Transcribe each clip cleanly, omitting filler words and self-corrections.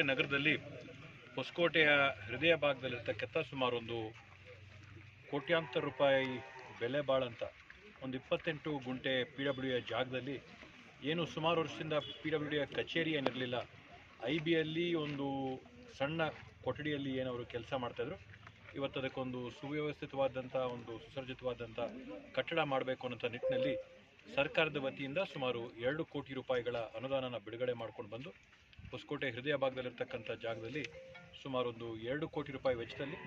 ನಗರದಲ್ಲಿ ಹೊಸಕೋಟೆಯ ಹೃದಯ ಭಾಗದಲ್ಲಿರ್ತಕ್ಕಂಥ ಸುಮಾರು ಒಂದು ಕೋಟ್ಯಾಂತರ ರೂಪಾಯಿ ಬೆಲೆ ಬಾಳಂತ ಒಂದು 28 ಗುಂಟೆ PWD ಜಾಗದಲ್ಲಿ ಏನು ಸುಮಾರು ವರ್ಷದಿಂದ PWD ಕಚೇರಿ ಏನಿರಲಿಲ್ಲ, IBಯಲ್ಲಿ ಒಂದು ಸಣ್ಣ ಕೊಠಡಿಯಲ್ಲಿ ಏನವರು ಕೆಲಸ ಮಾಡ್ತಾಯಿದ್ರು. ಇವತ್ತು ಅದಕ್ಕೊಂದು ಸುವ್ಯವಸ್ಥಿತವಾದಂಥ ಒಂದು ಸುಸರ್ಜಿತವಾದಂಥ ಕಟ್ಟಡ ಮಾಡಬೇಕು ಅನ್ನೋ ನಿಟ್ಟಿನಲ್ಲಿ ಸರ್ಕಾರದ ವತಿಯಿಂದ ಸುಮಾರು 2 ಕೋಟಿ ರೂಪಾಯಿಗಳ ಅನುದಾನನ ಬಿಡುಗಡೆ ಮಾಡ್ಕೊಂಡು ಬಂದು ಹೊಸಕೋಟೆ ಹೃದಯ ಭಾಗದಲ್ಲಿರ್ತಕ್ಕಂಥ ಜಾಗದಲ್ಲಿ ಸುಮಾರು ಒಂದು 2 ಕೋಟಿ ರೂಪಾಯಿ ವೆಚ್ಚದಲ್ಲಿ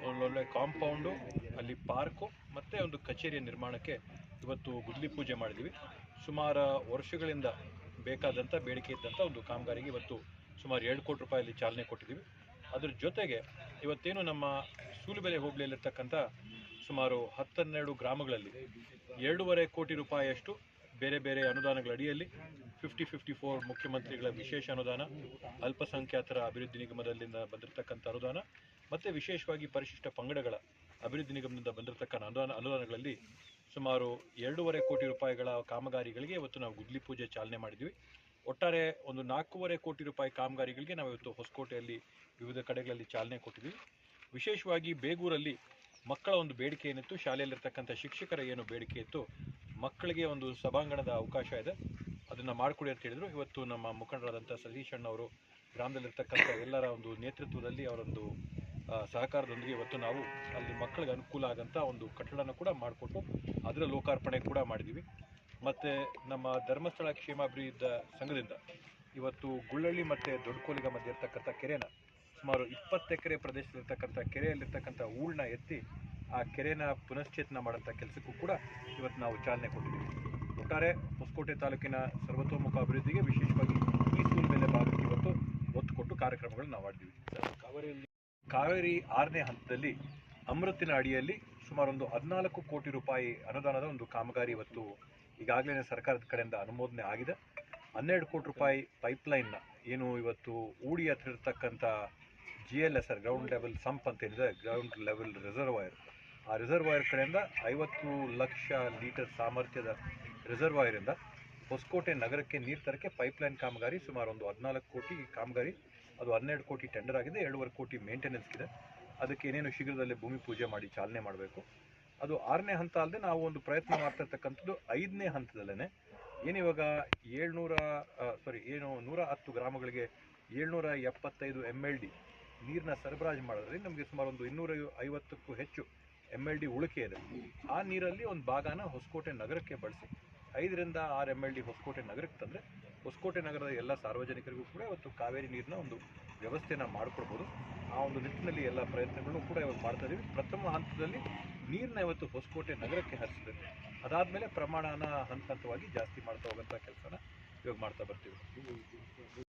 ಒಳ್ಳೊಳ್ಳೆ ಕಾಂಪೌಂಡು, ಅಲ್ಲಿ ಪಾರ್ಕು ಮತ್ತು ಒಂದು ಕಚೇರಿಯ ನಿರ್ಮಾಣಕ್ಕೆ ಇವತ್ತು ಗುದ್ದಲಿ ಪೂಜೆ ಮಾಡಿದ್ದೀವಿ. ಸುಮಾರು ವರ್ಷಗಳಿಂದ ಬೇಕಾದಂಥ ಬೇಡಿಕೆ ಇದ್ದಂಥ ಒಂದು ಕಾಮಗಾರಿಗೆ ಇವತ್ತು ಸುಮಾರು 2 ಕೋಟಿ ರೂಪಾಯಲ್ಲಿ ಚಾಲನೆ ಕೊಟ್ಟಿದ್ದೀವಿ. ಅದ್ರ ಜೊತೆಗೆ ಇವತ್ತೇನು ನಮ್ಮ ಸೂಲುಬೆಲೆ ಹೋಬಳಿಯಲ್ಲಿರ್ತಕ್ಕಂಥ ಸುಮಾರು 10-12 ಗ್ರಾಮಗಳಲ್ಲಿ 2.5 ಕೋಟಿ ರೂಪಾಯಿಯಷ್ಟು ಬೇರೆ ಬೇರೆ ಅನುದಾನಗಳ ಅಡಿಯಲ್ಲಿ 50-54 ಮುಖ್ಯಮಂತ್ರಿಗಳ ವಿಶೇಷ ಅನುದಾನ, ಅಲ್ಪಸಂಖ್ಯಾತರ ಅಭಿವೃದ್ಧಿ ನಿಗಮದಲ್ಲಿಂದ ಬಂದಿರತಕ್ಕಂಥ ಅನುದಾನ ಮತ್ತು ವಿಶೇಷವಾಗಿ ಪರಿಶಿಷ್ಟ ಪಂಗಡಗಳ ಅಭಿವೃದ್ಧಿ ನಿಗಮದಿಂದ ಬಂದಿರತಕ್ಕಂಥ ಅನುದಾನಗಳಲ್ಲಿ ಸುಮಾರು 2.5 ಕೋಟಿ ರೂಪಾಯಿಗಳ ಕಾಮಗಾರಿಗಳಿಗೆ ಇವತ್ತು ನಾವು ಗುದ್ದಲಿ ಪೂಜೆ ಚಾಲನೆ ಮಾಡಿದ್ವಿ. ಒಟ್ಟಾರೆ ಒಂದು 4.5 ಕೋಟಿ ರೂಪಾಯಿ ಕಾಮಗಾರಿಗಳಿಗೆ ನಾವು ಇವತ್ತು ಹೊಸಕೋಟೆಯಲ್ಲಿ ವಿವಿಧ ಕಡೆಗಳಲ್ಲಿ ಚಾಲನೆ ಕೊಟ್ಟಿದ್ವಿ. ವಿಶೇಷವಾಗಿ ಬೇಗೂರಲ್ಲಿ ಮಕ್ಕಳ ಒಂದು ಬೇಡಿಕೆ ಏನಿತ್ತು, ಶಾಲೆಯಲ್ಲಿರ್ತಕ್ಕಂಥ ಶಿಕ್ಷಕರ ಏನು ಬೇಡಿಕೆ ಇತ್ತು, ಮಕ್ಕಳಿಗೆ ಒಂದು ಸಭಾಂಗಣದ ಅವಕಾಶ ಇದೆ, ಅದನ್ನು ಮಾಡಿಕೊಡಿ ಅಂತ ಹೇಳಿದರು. ಇವತ್ತು ನಮ್ಮ ಮುಖಂಡರಾದಂಥ ಸತೀಶ್ ಅಣ್ಣವರು ಗ್ರಾಮದಲ್ಲಿರ್ತಕ್ಕಂಥ ಎಲ್ಲರ ಒಂದು ನೇತೃತ್ವದಲ್ಲಿ ಅವರೊಂದು ಸಹಕಾರದೊಂದಿಗೆ ಇವತ್ತು ನಾವು ಅಲ್ಲಿ ಮಕ್ಕಳಿಗೆ ಅನುಕೂಲ ಆಗೋಂಥ ಒಂದು ಕಟ್ಟಡನ ಕೂಡ ಮಾಡಿಕೊಟ್ಟು ಅದರ ಲೋಕಾರ್ಪಣೆ ಕೂಡ ಮಾಡಿದ್ದೀವಿ. ಮತ್ತು ನಮ್ಮ ಧರ್ಮಸ್ಥಳ ಕ್ಷೇಮಾಭಿವೃದ್ಧಿ ಸಂಘದಿಂದ ಇವತ್ತು ಗುಳ್ಳಳ್ಳಿ ಮತ್ತು ದೊಡ್ಡಕೋಲಿಗ ಮಧ್ಯೆ ಇರ್ತಕ್ಕಂಥ ಕೆರೆನ ಸುಮಾರು 20 ಎಕರೆ ಪ್ರದೇಶದಲ್ಲಿರ್ತಕ್ಕಂಥ ಕೆರೆಯಲ್ಲಿರ್ತಕ್ಕಂಥ ಹೂಳನ್ನ ಎತ್ತಿ ಆ ಕೆರೆನ ಪುನಶ್ಚೇತನ ಮಾಡೋಂಥ ಕೆಲಸಕ್ಕೂ ಕೂಡ ಇವತ್ತು ನಾವು ಚಾಲನೆ ಕೊಟ್ಟಿದ್ದೀವಿ. ಒಟ್ಟಾರೆ ಹೊಸಕೋಟೆ ತಾಲೂಕಿನ ಸರ್ವತೋಮುಖ ಅಭಿವೃದ್ಧಿಗೆ ವಿಶೇಷವಾಗಿ ಈ ಸೂಲುಬೆಲೆ ಭಾಗಕ್ಕೆ ಇವತ್ತು ಒತ್ತು ಕೊಟ್ಟು ಕಾರ್ಯಕ್ರಮಗಳನ್ನ ನಾವು ಮಾಡಿದ್ದೀವಿ. ಕಾವೇರಿ 6ನೇ ಹಂತದಲ್ಲಿ ಅಮೃತಿನ ಅಡಿಯಲ್ಲಿ ಸುಮಾರು ಒಂದು 14 ಕೋಟಿ ರೂಪಾಯಿ ಅನುದಾನದ ಒಂದು ಕಾಮಗಾರಿ ಇವತ್ತು ಈಗಾಗಲೇ ಸರ್ಕಾರದ ಕಡೆಯಿಂದ ಅನುಮೋದನೆ ಆಗಿದೆ. 12 ಕೋಟಿ ರೂಪಾಯಿ ಪೈಪ್ಲೈನ್ನ ಏನು ಇವತ್ತು ಊಡಿ ಹತ್ರ ಇರತಕ್ಕಂಥ GLSR ಗ್ರೌಂಡ್ ಲೆವೆಲ್ ಸಂಪ್ ಅಂತ ಏನಿದೆ, ಗ್ರೌಂಡ್ ಲೆವೆಲ್ ರಿಸರ್ವಾಯರ್, ಆ ರಿಸರ್ವಾಯರ್ ಕಡೆಯಿಂದ 50 ಲಕ್ಷ ಲೀಟರ್ ಸಾಮರ್ಥ್ಯದ ರಿಸರ್ವಾಯರಿಂದ ಹೊಸಕೋಟೆ ನಗರಕ್ಕೆ ನೀರು ತರಕ್ಕೆ ಪೈಪ್ಲೈನ್ ಕಾಮಗಾರಿ ಸುಮಾರು ಒಂದು 14 ಕೋಟಿ ಕಾಮಗಾರಿ. ಅದು 12 ಕೋಟಿ ಟೆಂಡರ್ ಆಗಿದೆ, 2.5 ಕೋಟಿ ಮೇಂಟೆನೆನ್ಸ್ಗಿದೆ. ಅದಕ್ಕೆ ಏನೇನು ಶೀಘ್ರದಲ್ಲೇ ಭೂಮಿ ಪೂಜೆ ಮಾಡಿ ಚಾಲನೆ ಮಾಡಬೇಕು. ಅದು 6ನೇ ಹಂತ ಅಲ್ಲದೆ ನಾವು ಒಂದು ಪ್ರಯತ್ನ ಮಾಡ್ತಾ ಇರ್ತಕ್ಕಂಥದ್ದು 5ನೇ ಹಂತದಲ್ಲೇ ಏನಿವಾಗ 110 ಗ್ರಾಮಗಳಿಗೆ 775 MLD ನೀರನ್ನ ಸರಬರಾಜು ಮಾಡೋದ್ರಲ್ಲಿ ನಮಗೆ ಸುಮಾರು ಒಂದು 250ಕ್ಕೂ ಹೆಚ್ಚು MLD ಉಳಿಕೆ ಇದೆ. ಆ ನೀರಲ್ಲಿ ಒಂದು ಭಾಗನ ಹೊಸಕೋಟೆ ನಗರಕ್ಕೆ ಬಳಸಿ 5ರಿಂದ 6 MLD ಹೊಸಕೋಟೆ ನಗರಕ್ಕೆ ತಂದರೆ ಹೊಸಕೋಟೆ ನಗರದ ಎಲ್ಲ ಸಾರ್ವಜನಿಕರಿಗೂ ಕೂಡ ಇವತ್ತು ಕಾವೇರಿ ನೀರಿನ ಒಂದು ವ್ಯವಸ್ಥೆಯನ್ನು ಮಾಡಿಕೊಡ್ಬೋದು. ಆ ಒಂದು ನಿಟ್ಟಿನಲ್ಲಿ ಎಲ್ಲ ಪ್ರಯತ್ನಗಳನ್ನು ಕೂಡ ಇವಾಗ ಮಾಡ್ತಾ ಇದ್ದೀವಿ. ಪ್ರಥಮ ಹಂತದಲ್ಲಿ ನೀರನ್ನ ಇವತ್ತು ಹೊಸಕೋಟೆ ನಗರಕ್ಕೆ ಹರಿಸಬೇಕು. ಅದಾದಮೇಲೆ ಪ್ರಮಾಣನ ಹಂತ ಹಂತವಾಗಿ ಜಾಸ್ತಿ ಮಾಡ್ತಾ ಹೋಗೋಂಥ ಕೆಲಸನ ಇವಾಗ ಮಾಡ್ತಾ ಬರ್ತೀವಿ.